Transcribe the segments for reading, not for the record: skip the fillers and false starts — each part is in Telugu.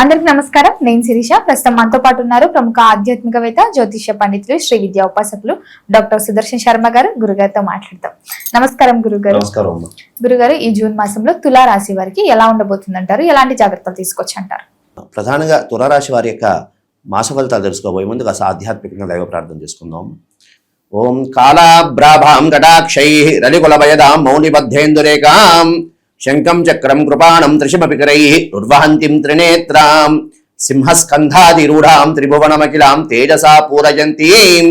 అందరికి నమస్కారం. నేను శిరీష. ప్రస్తుతం మనతో పాటు ఉన్నారు ప్రముఖ ఆధ్యాత్మికవేత్త, జ్యోతిష్య పండితులు, శ్రీ విద్యా ఉపాసకులు డాక్టర్ సుదర్శన్ శర్మ గారు. గురుగారితో మాట్లాడతాం. నమస్కారం గురుగారు. గురుగారు, ఈ జూన్ మాసంలో తులారాశి వారికి ఎలా ఉండబోతుందంటారు? ఎలాంటి జాగ్రత్తలు తీసుకోవచ్చు అంటారు? ప్రధానంగా తులారాశి వారి యొక్క మాస ఫలితాలు తెలుసుకోబోయే ముందు కాస్త ఆధ్యాత్మికంగా దైవ ప్రార్థన చేసుకుందాం. ఓం కాళాభ్రాభాం కటాక్షై రలికులభయదాం మౌనిబద్ధేందురేకాం శంఖం చక్రం కృపాణం త్రిశమపికరై ఉర్వహంతిం త్రినేత్రాం సింహస్కంధాదిరూఢాం త్రిభువనమఖిలాం తేజసా పూరయంతీం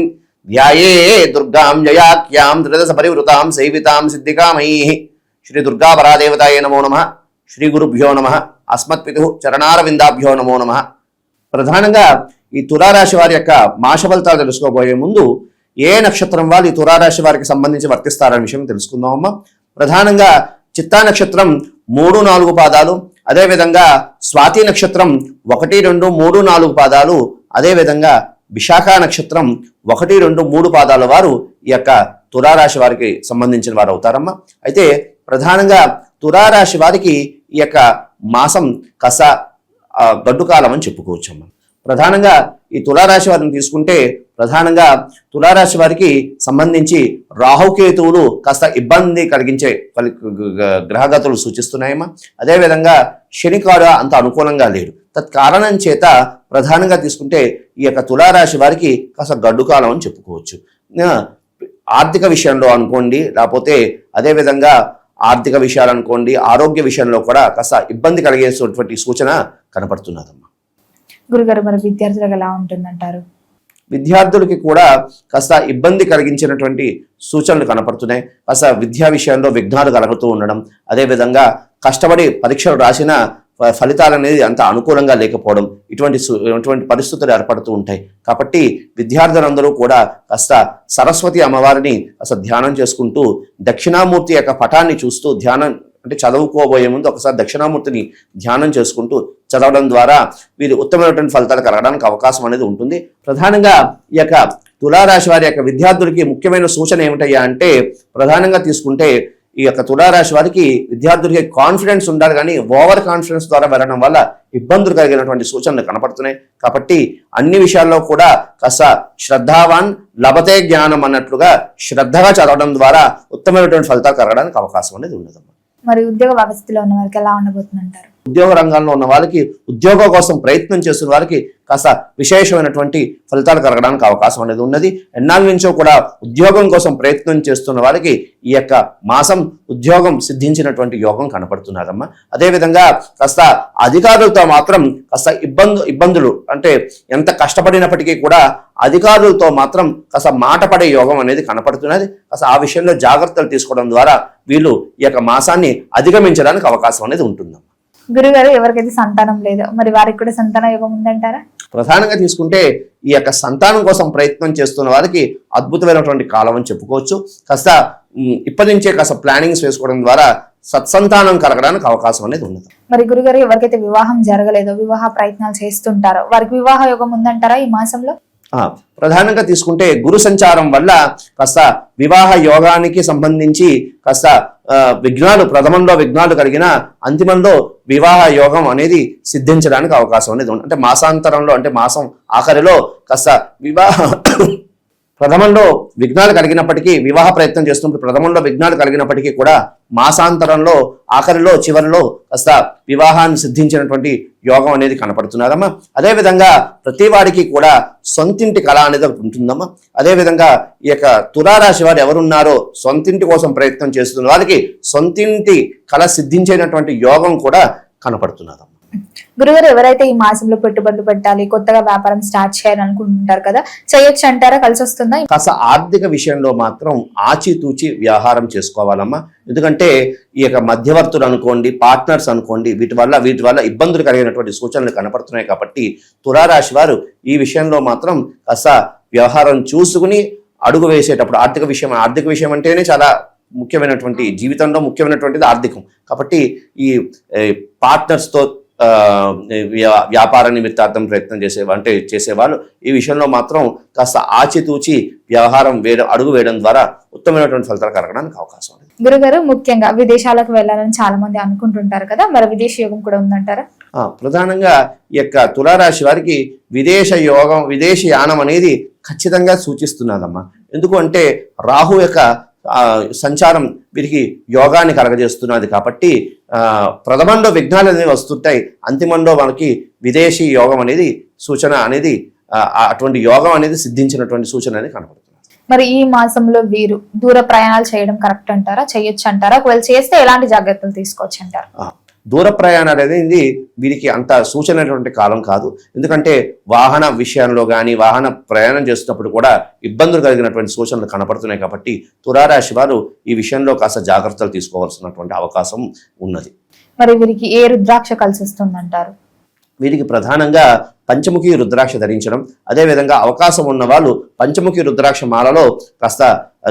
ధ్యాయే దుర్గాం జయాఖ్యాం త్రిదశ పరివృతాం సేవితాం సిద్ధికామయీ. శ్రీ దుర్గా పరాదేవతాయ నమో నమః. శ్రీ గురుభ్యో నమః. అస్మత్పితు చరణారవిందాభ్యో నమో నమః. ప్రధానంగా ఈ తులారాశి వారి యొక్క మాస ఫలితాలు తెలుసుకోబోయే ముందు ఏ నక్షత్రం వాళ్ళు ఈ తులారాశి వారికి సంబంధించి వర్తిస్తారనే విషయం తెలుసుకుందామమ్మా. ప్రధానంగా చిత్తా నక్షత్రం 3-4 పాదాలు, అదేవిధంగా స్వాతి నక్షత్రం 1, 2, 3, 4 పాదాలు, అదేవిధంగా విశాఖ నక్షత్రం 1, 2, 3 పాదాల వారు ఈ యొక్క తులారాశి వారికి సంబంధించిన వారు అవుతారమ్మా. అయితే ప్రధానంగా తులారాశి వారికి ఈ యొక్క మాసం కస గడ్డు కాలం అని చెప్పుకోవచ్చమ్మా. ప్రధానంగా ఈ తులారాశి వారిని తీసుకుంటే ప్రధానంగా తులారాశి వారికి సంబంధించి రాహుకేతువులు కాస్త ఇబ్బంది కలిగించే గ్రహగతులు సూచిస్తున్నాయమ్మా. అదేవిధంగా శనికాడు అంత అనుకూలంగా లేడు. తత్కారణం చేత ప్రధానంగా తీసుకుంటే ఈ యొక్క తులారాశి వారికి కాస్త గడ్డు కాలం అని చెప్పుకోవచ్చు. ఆర్థిక విషయంలో అనుకోండి, లేకపోతే అదేవిధంగా ఆర్థిక విషయాలు అనుకోండి, ఆరోగ్య విషయంలో కూడా కాస్త ఇబ్బంది కలిగేటువంటి సూచన కనపడుతున్నదమ్మా. గురుగారు, మరి విద్యార్థులకు ఎలా ఉంటుందంటారు? విద్యార్థులకి కూడా కాస్త ఇబ్బంది కలిగించినటువంటి సూచనలు కనపడుతున్నాయి. కాస్త విద్యా విషయంలో విఘ్నాలు కలుగుతూ ఉండడం, అదేవిధంగా కష్టపడి పరీక్షలు రాసిన ఫలితాలు అనేది అంత అనుకూలంగా లేకపోవడం, ఇటువంటి పరిస్థితులు ఏర్పడుతూ ఉంటాయి. కాబట్టి విద్యార్థులందరూ కూడా కాస్త సరస్వతి అమ్మవారిని కాస్త ధ్యానం చేసుకుంటూ దక్షిణామూర్తి యొక్క పటాన్ని చూస్తూ ధ్యానం అంటే చదువుకోబోయే ముందు ఒకసారి దక్షిణామూర్తిని ధ్యానం చేసుకుంటూ చదవడం ద్వారా వీరు ఉత్తమమైనటువంటి ఫలితాలు కలగడానికి అవకాశం అనేది ఉంటుంది. ప్రధానంగా ఈ యొక్క తులారాశి వారి యొక్క విద్యార్థులకి ముఖ్యమైన సూచన ఏమిటయ్యా అంటే, ప్రధానంగా తీసుకుంటే ఈ యొక్క తులారాశి వారికి విద్యార్థులకి కాన్ఫిడెన్స్ ఉండాలి, కానీ ఓవర్ కాన్ఫిడెన్స్ ద్వారా వెళ్ళడం వల్ల ఇబ్బందులు కలిగినటువంటి సూచనలు కనపడుతున్నాయి. కాబట్టి అన్ని విషయాల్లో కూడా కాస్త శ్రద్ధావాన్ లభతే జ్ఞానం అన్నట్లుగా శ్రద్ధగా చదవడం ద్వారా ఉత్తమమైనటువంటి ఫలితాలు కలగడానికి అవకాశం అనేది ఉండదమ్మా. మరి ఉద్యోగ వ్యవస్థలో ఉన్న వారికి ఎలా ఉండబోతుందంటారు? ఉద్యోగ రంగంలో ఉన్న వాళ్ళకి, ఉద్యోగం కోసం ప్రయత్నం చేస్తున్న వారికి కాస్త విశేషమైనటువంటి ఫలితాలు కలగడానికి అవకాశం అనేది ఉన్నది. ఎన్నాళ్ళ నుంచో కూడా ఉద్యోగం కోసం ప్రయత్నం చేస్తున్న వాళ్ళకి ఈ యొక్క మాసం ఉద్యోగం సిద్ధించినటువంటి యోగం కనపడుతున్నదమ్మా. అదేవిధంగా కాస్త అధికారులతో మాత్రం కాస్త ఇబ్బందులు అంటే ఎంత కష్టపడినప్పటికీ కూడా అధికారులతో మాత్రం కాస్త మాట పడే యోగం అనేది కనపడుతున్నది. కాస్త ఆ విషయంలో జాగ్రత్తలు తీసుకోవడం ద్వారా వీళ్ళు ఈ యొక్క మాసాన్ని అధిగమించడానికి అవకాశం అనేది ఉంటుందమ్మా. గురుగారు, ఎవరికైతే సంతానం లేదో మరి వారికి కూడా సంతాన యోగం ఉందంటారా? ప్రధానంగా తీసుకుంటే ఈ యొక్క సంతానం కోసం ప్రయత్నం చేస్తున్న వారికి అద్భుతమైనటువంటి కాలం అని చెప్పుకోవచ్చు. కాస్త ఇప్పటి నుంచే కాస్త ప్లానింగ్స్ వేసుకోవడం ద్వారా సత్సంతానం కలగడానికి అవకాశం అనేది ఉన్నది. మరి గురుగారు, ఎవరికైతే వివాహం జరగలేదో, వివాహ ప్రయత్నాలు చేస్తుంటారో వారికి వివాహ యోగం ఉందంటారా ఈ మాసంలో? ప్రధానంగా తీసుకుంటే గురు సంచారం వల్ల కాస్త వివాహ యోగానికి సంబంధించి కాస్త ప్రథమంలో విఘ్నాలు కలిగిన అంతిమంలో వివాహ యోగం అనేది సిద్ధించడానికి అవకాశం అనేది ఉంది. అంటే మాసాంతరంలో, అంటే మాసం ఆఖరిలో కాస్త ప్రథమంలో విఘ్నాలు కలిగినప్పటికీ, వివాహ ప్రయత్నం చేస్తున్నప్పుడు ప్రథమంలో విఘ్నాలు కలిగినప్పటికీ కూడా మాసాంతరంలో ఆఖరిలో చివరిలో కాస్త వివాహాన్ని సిద్ధించినటువంటి యోగం అనేది కనపడుతున్నదమ్మా. అదేవిధంగా ప్రతి వాడికి కూడా సొంతింటి కళ అనేది ఉంటుందమ్మా. అదేవిధంగా ఈ యొక్క తులారాశి వారు ఎవరున్నారో సొంతింటి కోసం ప్రయత్నం చేస్తున్న వారికి సొంతింటి కళ సిద్ధించేటటువంటి యోగం కూడా కనపడుతున్నదమ్మా. గురుగారు, ఎవరైతే ఈ మాసంలో పెట్టుబడులు పెట్టాలి, కొత్తగా వ్యాపారం స్టార్ట్ చేయాలనుకుంటుంటారు కదా, చేయొచ్చు అంటారా? కలిసి వస్తుందా? కాస్త ఆర్థిక విషయంలో మాత్రం ఆచితూచి వ్యవహారం చేసుకోవాలమ్మా. ఎందుకంటే ఈ యొక్క మధ్యవర్తులు అనుకోండి, పార్ట్నర్స్ అనుకోండి, వీటి వల్ల ఇబ్బందులు కలిగినటువంటి సూచనలు కనపడుతున్నాయి. కాబట్టి తులారాశి వారు ఈ విషయంలో మాత్రం కాస్త వ్యవహారం చూసుకుని అడుగు వేసేటప్పుడు ఆర్థిక విషయం అంటేనే చాలా ముఖ్యమైనటువంటి, జీవితంలో ముఖ్యమైనటువంటిది ఆర్థికం. కాబట్టి ఈ పార్ట్నర్స్తో వ్యాపార నిమిత్తార్థం ప్రయత్నం చేసేవాళ్ళు ఈ విషయంలో మాత్రం కాస్త ఆచితూచి వ్యవహారం అడుగు వేయడం ద్వారా ఉత్తమమైనటువంటి ఫలితాలు కలగడానికి అవకాశం ఉంది. గురుగారు, ముఖ్యంగా విదేశాలకు వెళ్ళాలని చాలా మంది అనుకుంటుంటారు కదా, మరి విదేశీ యోగం కూడా ఉందంటారా? ప్రధానంగా ఈ యొక్క తులారాశి వారికి విదేశ యోగం, విదేశీ యానం అనేది ఖచ్చితంగా సూచిస్తున్నదమ్మా. ఎందుకు అంటే రాహు యొక్క సంచారం వీరికి యోగాన్ని కలగజేస్తున్నది కాబట్టి ప్రథమంలో విఘ్నాలు అనేవి వస్తుంటాయి, అంతిమంలో మనకి విదేశీ యోగం అనేది సూచన అనేది అటువంటి యోగం అనేది సిద్ధించినటువంటి సూచన అనేది కనపడుతుంది. మరి ఈ మాసంలో వీరు దూర ప్రయాణాలు చేయడం కరెక్ట్ అంటారా, చేయొచ్చు అంటారా? ఒకవేళ చేస్తే ఎలాంటి జాగ్రత్తలు తీసుకోవచ్చు అంటారు? దూర ప్రయాణాలు అనేది వీరికి అంత సూచనటువంటి కాలం కాదు. ఎందుకంటే వాహన విషయంలో కానీ వాహన ప్రయాణం చేస్తున్నప్పుడు కూడా ఇబ్బందులు కలిగినటువంటి సూచనలు కనపడుతున్నాయి కాబట్టి తులారాశి వారు ఈ విషయంలో కాస్త జాగ్రత్తలు తీసుకోవాల్సినటువంటి అవకాశం ఉన్నది. మరి వీరికి ఏ రుద్రాక్ష కలిసి వస్తుందంటారు? వీరికి ప్రధానంగా పంచముఖి రుద్రాక్ష ధరించడం, అదేవిధంగా అవకాశం ఉన్న వాళ్ళు పంచముఖి రుద్రాక్ష మాలలో కాస్త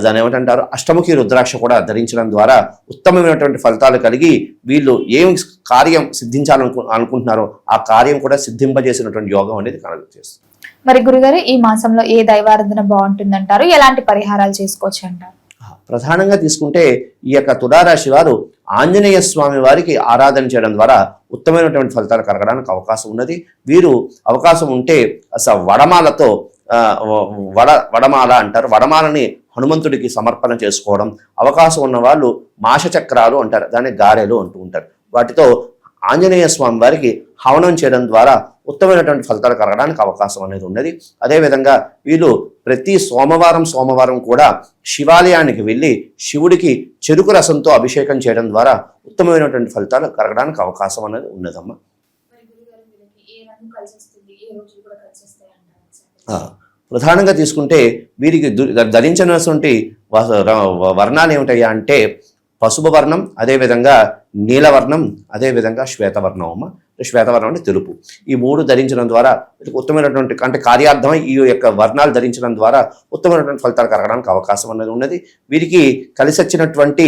దాని ఏమిటంటారు అష్టముఖి రుద్రాక్ష కూడా ధరించడం ద్వారా ఉత్తమమైనటువంటి ఫలితాలు కలిగి వీళ్ళు ఏం కార్యం అనుకుంటున్నారో ఆ కార్యం కూడా సిద్ధింపజేసినటువంటి యోగం అనేది కనబడుతుంది. మరి గురుగారు ఈ మాసంలో ఏ దైవారాధన బాగుంటుందంటారు, ఎలాంటి పరిహారాలు చేసుకోవచ్చు అంటారు? ప్రధానంగా తీసుకుంటే ఈ యొక్క తులారాశి వారు ఆంజనేయ స్వామి వారికి ఆరాధన చేయడం ద్వారా ఉత్తమమైనటువంటి ఫలితాలు కలగడానికి అవకాశం ఉన్నది. వీరు అవకాశం ఉంటే అసలు వడమాలతో వడమాల అంటారు, వడమాలని హనుమంతుడికి సమర్పణ చేసుకోవడం, అవకాశం ఉన్న వాళ్ళు మాషచక్రాలు అంటారు, దాన్ని గారెలు అంటూ ఉంటారు, వాటితో ఆంజనేయ స్వామి వారికి హవనం చేయడం ద్వారా ఉత్తమమైనటువంటి ఫలితాలు కలగడానికి అవకాశం అనేది ఉన్నది. అదేవిధంగా వీళ్ళు ప్రతి సోమవారం కూడా శివాలయానికి వెళ్ళి శివుడికి చెరుకు రసంతో అభిషేకం చేయడం ద్వారా ఉత్తమమైనటువంటి ఫలితాలు కలగడానికి అవకాశం అనేది ఉన్నదమ్మా. ప్రధానంగా తీసుకుంటే వీరికి ధరించినటువంటి వర్ణాలు ఏమిటయ్యా అంటే పసుపు వర్ణం, అదేవిధంగా నీలవర్ణం, అదేవిధంగా శ్వేతవర్ణం అమ్మ. శ్వేతవర్ణం అంటే తెలుపు. ఈ మూడు ధరించడం ద్వారా ఉత్తమమైనటువంటి అంటే కార్యార్థమై ఈ యొక్క వర్ణాలు ధరించడం ద్వారా ఉత్తమమైనటువంటి ఫలితాలు కలగడానికి అవకాశం అనేది ఉన్నది. వీరికి కలిసి వచ్చినటువంటి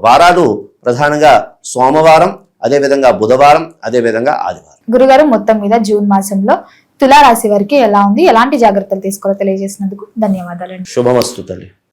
వారాలు ప్రధానంగా సోమవారం, అదేవిధంగా బుధవారం, అదేవిధంగా ఆదివారం. గురుగారు మొత్తం మీద జూన్ మాసంలో తులారాశి వారికి ఎలా ఉంది, ఎలాంటి జాగ్రత్తలు తీసుకోవాలో తెలియజేసినందుకు ధన్యవాదాలు. శుభమస్తు తల్లి.